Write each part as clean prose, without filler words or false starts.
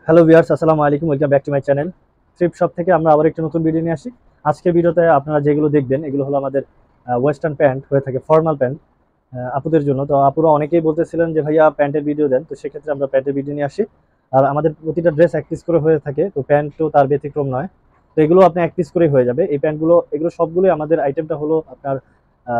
Hello viewers, আসসালামু আলাইকুম। Welcome back to my channel thrift shop থেকে। আমরা আবার একটা নতুন ভিডিও নিয়ে আসি। আজকের ভিডিওতে আপনারা যেগুলো দেখবেন এগুলো হলো আমাদের ওয়েস্টার্ন প্যান্ট হয়ে থাকে, ফর্মাল প্যান্ট আপুদের জন্য। তো আপুরা অনেকেই বলতেছিলেন যে ভাইয়া প্যান্টের ভিডিও দেন, তো সেক্ষেত্রে আমরা প্যান্টের ভিডিও নিয়ে আসি। আর আমাদের প্রতিটা ড্রেস এক পিস করে হয়ে থাকে, তো প্যান্টও তার ব্যতিক্রম নয়। তো এগুলো আপনি এক পিস করেই হয়ে যাবে। এই প্যান্টগুলো এগুলো সবগুলোই আমাদের আইটেমটা হলো আপনার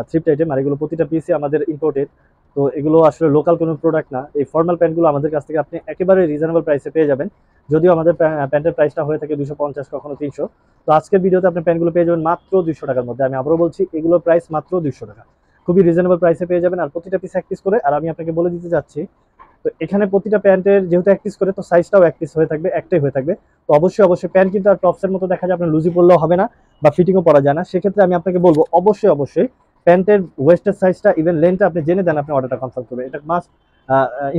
থ্রিফট আইটেম, আর এগুলো প্রতিটা পিসই আমাদের ইম্পোর্টেড। তো এগুলো আসলে লোকাল কোনো প্রোডাক্ট না। এই ফর্মাল প্যান্টগুলো আমাদের কাছ থেকে আপনি একেবারে রিজনেবল প্রাইসে পেয়ে যাবেন। যদিও আমাদের প্যান্টের প্রাইসটা হয়ে থাকে 250, কখনো 300। তো আজকের ভিডিওতে আপনি প্যান্টগুলো পেয়ে যাবেন মাত্র 200 টাকার মধ্যে। আমি আবারও বলছি, এগুলোর প্রাইস মাত্র 200 টাকা। খুবই রিজনেবল প্রাইসে পেয়ে যাবেন, আর প্রতিটা পিস এক পিস করে। আর আমি আপনাকে বলে দিতে যাচ্ছি, তো এখানে প্রতিটা প্যান্টের যেহেতু এক পিস করে, তো সাইজটাও এক পিস হয়ে থাকবে, একটাই হয়ে থাকবে। তো অবশ্যই অবশ্যই প্যান্ট কিন্তু আর টপসের মতো দেখা যায় আপনার লুজি পরলেও হবে না, বা ফিটিংও পরা যায় না। সেক্ষেত্রে আমি আপনাকে বলবো অবশ্যই অবশ্যই প্যান্টের ওয়েস্টের সাইজটা, ইভেন লেন্থটা আপনি জেনে দেন, আপনি অর্ডারটা কনফার্ম করবেন। এটা মাস্ট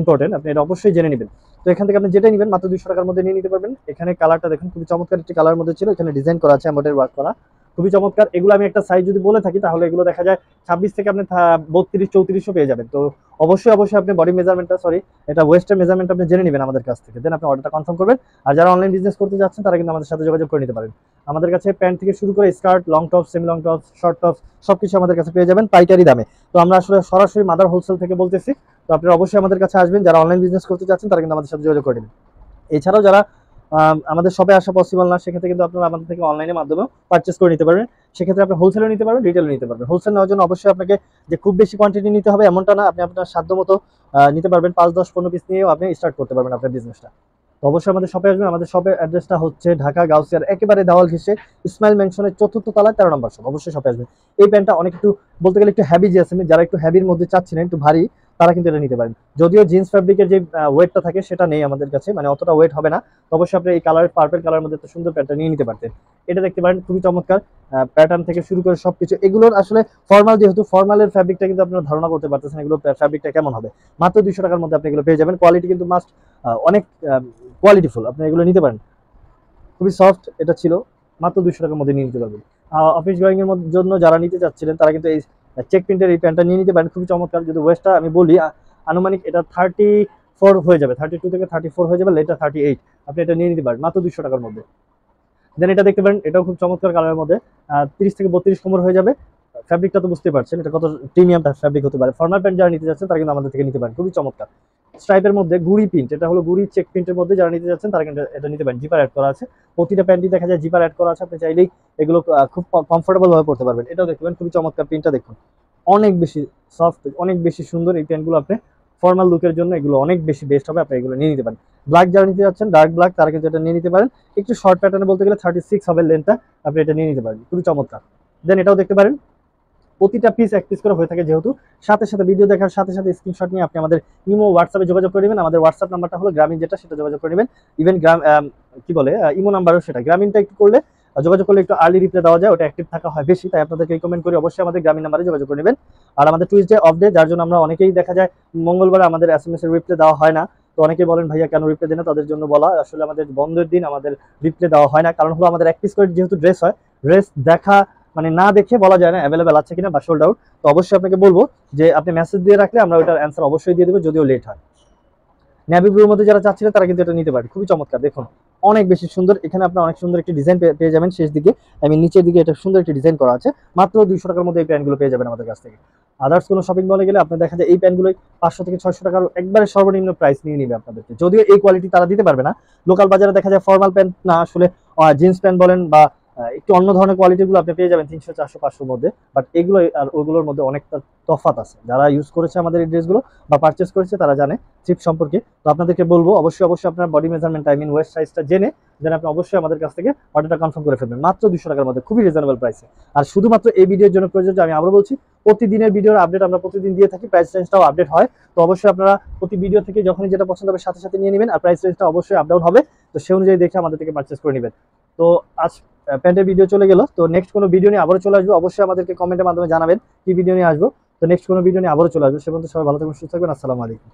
ইম্পর্টেন্ট, আপনি এটা অবশ্যই জেনে নেবেন। তো এখান থেকে আপনি যেটাই নেবেন মাত্র 200 টাকার মধ্যে নিয়ে নিতে পারবেন। এখানে কালারটা দেখুন, খুবই চমৎকার একটি কালার মধ্যে ছিল। এখানে ডিজাইন করা আছে, এমব্রয়ডারি ওয়ার্ক করা, খুবই চমৎকার। এগুলো আমি একটা সাইজ যদি বলে থাকি, তাহলে এগুলো দেখা যায় 26 থেকে আপনি 32-34 পেয়ে যাবেন। তো অবশ্যই অবশ্যই আপনি বডি মেজারমেন্টটা, সরি, এটা ওয়েস্টের মেজারমেন্ট আপনি জেনে নেবেন আমাদের কাছ থেকে, দেন আপনি অর্ডারটা কনফার্ম করবেন। আর যারা অনলাইন বিজনেস করতে যাচ্ছেন তারা কিন্তু আমাদের সাথে যোগাযোগ করে নিতে পারেন। আমাদের কাছে প্যান্ট থেকে শুরু করে skirt, long top, semi long top, short top, সবকিছু আমাদের কাছে পেয়ে যাবেন পাইকারি দামে। তো আমরা আসলে সরাসরি মাদার হোলসেল থেকে বলতেছি। তো আপনারা অবশ্যই আমাদের কাছে আসবেন। যারা অনলাইন বিজনেস করতে চাচ্ছেন তারা কিন্তু আমাদের সাথে যোগাযোগ করে নেবেন। এছাড়াও যারা আমাদের শপে আসা পসিবল না, সেক্ষেত্রে কিন্তু আপনারা আমাদের থেকে অনলাইনের মাধ্যমেও পারচেস করে নিতে পারবেন। সেক্ষেত্রে আপনি হোলসেলও নিতে পারবেন, রিটেলও নিতে পারবেন। হোলসেল নেওয়ার জন্য অবশ্যই আপনাকে যে খুব বেশি কোয়ান্টিটি নিতে হবে এমনটা না, আপনি আপনার সাধ্য মতো নিতে পারবেন। 5, 10, 15 পিস নিয়েও আপনি স্টার্ট করতে পারবেন আপনার বিজনেসটা। তো অবশ্যই আমাদের শপে আসবেন। আমাদের শপের অ্যাড্রেসটা হচ্ছে ঢাকা গাউসিয়ার একেবারে দেওয়াল ঘেঁষে ইসমাইল মেনশনের 4th তলায় 13 নম্বর শপ। অবশ্যই শপে আসবেন। এই প্যান্টটা অনেক একটু বলতে গেলে একটু হ্যাভি, যে আছে যারা একটু হ্যাভির মধ্যে চাচ্ছেন, একটু ভারী, তারা কিন্তু এটা নিতে পারেন। যদিও জিন্স ফ্যাব্রিকের যে ওয়েটটা থাকে সেটা নেই আমাদের কাছে, মানে অতটা ওয়েট হবে না। তো অবশ্যই আপনি এই কালার, পার্পল কালার মধ্যে একটা সুন্দর প্যান্টটা নিয়ে নিতে পারতেন। এটা দেখতে পারেন, খুবই চমৎকার। প্যাটার্ন থেকে শুরু করে সবকিছু এগুলোর আসলে ফর্মাল, যেহেতু ফর্মালের ফ্যাব্রিকটা কিন্তু আপনারা ধারণা করতে পারতেছেন এগুলো ফ্যাব্রিকটা কেমন হবে। মাত্র 200 টাকার মধ্যে আপনি এগুলো পেয়ে যাবেন। কোয়ালিটি কিন্তু মাস্ট অনেক কোয়ালিটিফুল, আপনি এগুলো নিতে পারেন। খুবই সফট এটা ছিল, মাত্র 200 টাকার মধ্যে নিয়ে নিতে পারবেন। অফিস গোয়িং এর জন্য যারা নিতে চাচ্ছিলেন তারা কিন্তু এই চেক প্রিন্টের এই প্যান্টটা নিয়ে নিতে পারেন। খুবই চমৎকার। যদি ওয়েস্টটা আমি বলি, আনুমানিক এটা 34 হয়ে যাবে, 32 থেকে 34 হয়ে যাবে, লেটার 38। আপনি এটা নিয়ে নিতে পারেন মাত্র 200 টাকার মধ্যে। দেন এটা দেখতে পারেন, এটাও খুব চমৎকার কালারের মধ্যে 30 থেকে 32 কোমর হয়ে যাবে। ফ্যাব্রিকটা তো বুঝতে পারছেন এটা কত প্রিমিয়াম ফ্যাব্রিক হতে পারে। ফর্মাল প্যান্ট যারা নিতে যাচ্ছেন তারা কিন্তু আমাদের থেকে নিতে পারেন। খুবই চমৎকার স্ট্রাইপের মধ্যে গুড়ি প্রিন্ট, এটা হলো গুড়ি চেক প্রিন্টের মধ্যে যারা নিতে যাচ্ছেন তারা কিন্তু এটা নিতে পারেন। জিপার অ্যাড করা আছে, প্রতিটা প্যান্টই দেখা যায় জিপার অ্যাড করা আছে। আপনি চাইলেই এগুলো খুব কমফোর্টেবল ভাবে পড়তে পারবেন। এটাও দেখতে পারেন, খুবই চমৎকার। প্রিন্টটা দেখুন, অনেক বেশি সফট, অনেক বেশি সুন্দর। এই প্যান্টগুলো আপনি ফর্মাল লুকের জন্য এগুলো অনেক বেশি বেস্ট হবে, আপনি এগুলো নিয়ে নিতে পারেন। ব্ল্যাক যারা নিতে যাচ্ছেন, ডার্ক ব্ল্যাক, তারা কিন্তু এটা নিয়ে নিতে পারেন। একটু শর্ট প্যাটার্নে বলতে গেলে 36 হবে লেন্থটা, আপনি এটা নিয়ে নিতে পারেন। খুবই চমৎকার। দেন এটাও দেখতে পারেন, প্রতিটা পিস এক পিস করে হয়ে থাকে। যেহেতু সাথে সাথে ভিডিও দেখার সাথে সাথে স্ক্রিনশট নিয়ে আপনি আমাদের ইমো, হোয়াটসঅ্যাপে যোগাযোগ করে নেবেন। আমাদের হোয়াটসঅ্যাপ নাম্বারটা হলো গ্রামীণ, যেটা সেটা যোগাযোগ করে নেবেন। ইভেন গ্রাম কি বলে ইমো নাম্বারও সেটা। গ্রামীণটা একটু করলে, যোগাযোগ করলে একটু আর্লি রিপ্লাই দেওয়া যায়, ওটা অ্যাক্টিভ থাকা হয় বেশি, তাই আপনাদেরকে রিকমেন্ড করি অবশ্যই আমাদের গ্রামীণ নাম্বারে যোগাযোগ করে নেবেন। আর আমাদের টুইসডে অফ ডে, যার জন্য আমরা অনেকেই দেখা যায় মঙ্গলবার আমাদের এসএমএস এর রিপ্লাই দেওয়া হয় না। তো অনেকেই বলেন ভাইয়া কেন রিপ্লাই দেন না, তাদের জন্য বলা, আসলে আমাদের বন্ধের দিন আমাদের রিপ্লাই দেওয়া হয় না। কারণ হলো আমাদের এক পিস করে যেহেতু ড্রেস হয়, ড্রেস দেখা মানে না দেখে বলা যায় না অ্যাভেলেবেল আছে কিনা বা সোল্ড আউট। তো অবশ্যই আপনাকে বলবো যে আপনি মেসেজ দিয়ে রাখলে আমরা ওটার অ্যান্সার অবশ্যই দিয়ে দেবো, যদিও লেট হয়। নেভি ব্লুর মধ্যে যারা চাচ্ছিলেন তারা কিন্তু এটা নিতে পারে। খুবই চমৎকার, দেখুন অনেক বেশি সুন্দর। এখানে আপনার অনেক সুন্দর একটি ডিজাইন পেয়ে যাবেন শেষ দিকে, আমি নিচের দিকে এটা সুন্দর একটি ডিজাইন করা আছে। মাত্র 200 টাকার মধ্যে এই প্যান্টগুলো পেয়ে যাবেন আমাদের কাছ থেকে। আদার্স কোনো শপিং মলে গেলে আপনার দেখা যায় এই প্যান্টগুলোই 500 থেকে 600 টাকার একবারে সর্বনিম্ন প্রাইস নিয়ে নিবে আপনাদেরকে, যদিও এই কোয়ালিটি তারা দিতে পারবে না। লোকাল বাজারে দেখা যায় ফর্মাল প্যান্ট না, আসলে জিন্স প্যান্ট বলেন বা একটু অন্য ধরনের কোয়ালিটিগুলো আপনি পেয়ে যাবেন 300, 400, 500 মধ্যে। বাট এগুলো আর ওগুলোর মধ্যে অনেকটা তফাৎ আছে। যারা ইউজ করেছে আমাদের এই ড্রেসগুলো বা পারচেস করেছে তারা জানে থ্রিফট সম্পর্কে। তো আপনাদেরকে বলবো অবশ্যই অবশ্যই আপনার body measurement, I mean waist সাইজটা জেনে দেন আপনি অবশ্যই আমাদের কাছ থেকে অর্ডারটা কনফার্ম করে ফেলবেন মাত্র 200 টাকার মধ্যে, খুবই রিজনেবল প্রাইসে। আর শুধুমাত্র এই ভিডিওর জন্য প্রযোজ্য, আমি আবারও বলছি, প্রতিদিনের ভিডিওর আপডেট আমরা প্রতিদিন দিয়ে থাকি, প্রাইস রেঞ্জটাও আপডেট হয়। তো অবশ্যই আপনারা প্রতি ভিডিও থেকে যখনই যেটা পছন্দ হবে সাথে সাথে নিয়ে নেবেন, আর প্রাইস রেঞ্জটা অবশ্যই আপ ডাউন হবে। তো সেই অনুযায়ী দেখে আমাদের থেকে পারচেস করে নেবেন। তো আজ প্যান্টের ভিডিও চলে গেল, তো নেক্সট কোনো ভিডিও নিয়ে আবারও চলে আসবো। অবশ্যই আমাদেরকে কমেন্টের মাধ্যমে জানাবেন কি ভিডিও নিয়ে আসবো। তো নেক্সট কোনো ভিডিও নিয়ে আবারও চলে আসবো। সে পর্যন্ত সবাই ভালো থাকবেন, সুস্থ থাকবেন। আসসালামু আলাইকুম।